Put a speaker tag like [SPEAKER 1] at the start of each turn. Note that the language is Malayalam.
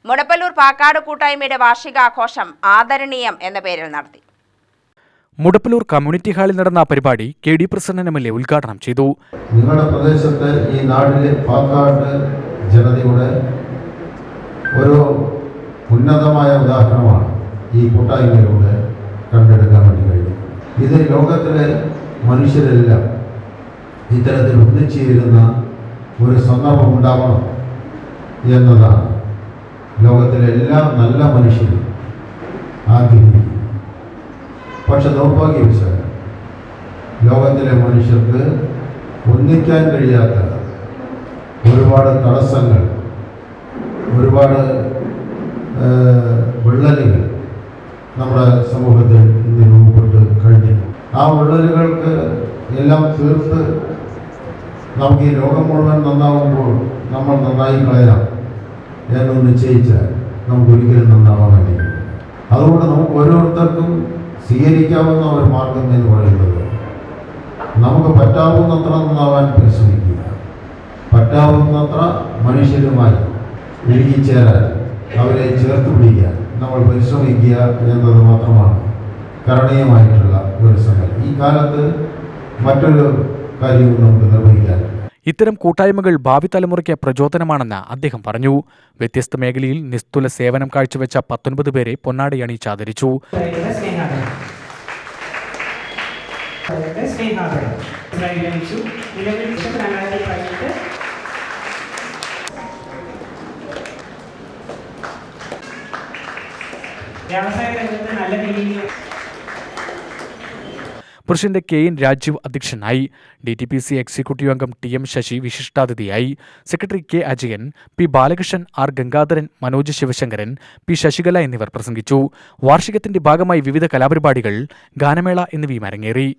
[SPEAKER 1] മുടപ്പല്ലൂർ പാക്കാട് കൂട്ടായ്മയുടെ വാർഷികാഘോഷം ആദരണീയം എന്ന പേരിൽ നടത്തി.
[SPEAKER 2] മുടപ്പല്ലൂർ കമ്മ്യൂണിറ്റി ഹാളിൽ നടന്ന പരിപാടി KD പ്രസന്നൻ MLA ഉദ്ഘാടനം ചെയ്തു.
[SPEAKER 3] നിങ്ങളുടെ പ്രദേശത്തെ ഈ നാട്ടിലെ പാക്കാട് ജനതയുടെ ഒരു ഉന്നതമായ ഉദാഹരണമാണ് ഈ കൂട്ടായ്മയിലൂടെ കണ്ടെടുക്കാൻ വേണ്ടി കഴിയും. ഇത് ലോകത്തിലെ മനുഷ്യരെല്ലാം ഇത്തരത്തിൽ ഒന്നിച്ചേരുന്ന ഒരു സന്ദർഭം ഉണ്ടാവണം എന്നതാണ് ലോകത്തിലെ എല്ലാ നല്ല മനുഷ്യരും ആഗ്രഹിക്കുന്നു. പക്ഷെ ദൗർഭാഗ്യവശാൽ ലോകത്തിലെ മനുഷ്യർക്ക് ഒന്നിക്കാൻ കഴിയാത്ത ഒരുപാട് തടസ്സങ്ങൾ, ഒരുപാട് വിള്ളലുകൾ നമ്മുടെ സമൂഹത്തിൽ ഇന്ന് രൂപപ്പെട്ട് കഴിഞ്ഞിട്ടുണ്ട്. ആ വിള്ളലുകൾക്ക് എല്ലാം തീർത്ത് നമുക്ക് ഈ ലോകം മുഴുവൻ നന്നാവുമ്പോൾ നമ്മൾ നന്നായി കളയാം എന്ന് നിശ്ചയിച്ചാൽ നമുക്ക് ഒരിക്കലും നന്നാവാൻ കഴിയില്ല. അതുകൊണ്ട് നമുക്ക് ഓരോരുത്തർക്കും സ്വീകരിക്കാവുന്ന ഒരു മാർഗം എന്ന് പറയുന്നത് നമുക്ക് പറ്റാവുന്നത്ര നന്നാവാൻ പരിശ്രമിക്കുക, പറ്റാവുന്നത്ര മനുഷ്യരുമായി ഇഴുകിച്ചേരാൻ, അവരെ ചേർത്ത് പിടിക്കാൻ നമ്മൾ പരിശ്രമിക്കുക എന്നത് മാത്രമാണ് കരണീയമായിട്ടുള്ള ഒരു സംഗതി. ഈ കാലത്ത് മറ്റൊരു കാര്യവും നമുക്ക് നിർവഹിക്കാൻ.
[SPEAKER 2] ഇത്തരം കൂട്ടായ്മകൾ ഭാവി തലമുറയ്ക്ക് പ്രചോദനമാണെന്ന് അദ്ദേഹം പറഞ്ഞു. വ്യത്യസ്ത മേഖലയിൽ നിസ്തുല സേവനം കാഴ്ചവെച്ച 19 പേരെ പൊന്നാടി അണിയിച്ച് ആദരിച്ചു.
[SPEAKER 4] വ്യവസായ രംഗത്ത് നല്ല രീതിയിൽ
[SPEAKER 2] പ്രസിഡന്റ് KN രാജീവ് അധ്യക്ഷനായി. DTPC എക്സിക്യൂട്ടീവ് അംഗം TM ശശി വിശിഷ്ടാതിഥിയായി. Secretary K Ajayan, P Balakrishnan, R Gangadharan, Manoj Sivasankaran, P Sasikala എന്നിവർ പ്രസംഗിച്ചു. വാർഷികത്തിന്റെ ഭാഗമായി വിവിധ കലാപരിപാടികൾ, ഗാനമേള എന്നിവയും അരങ്ങേറി.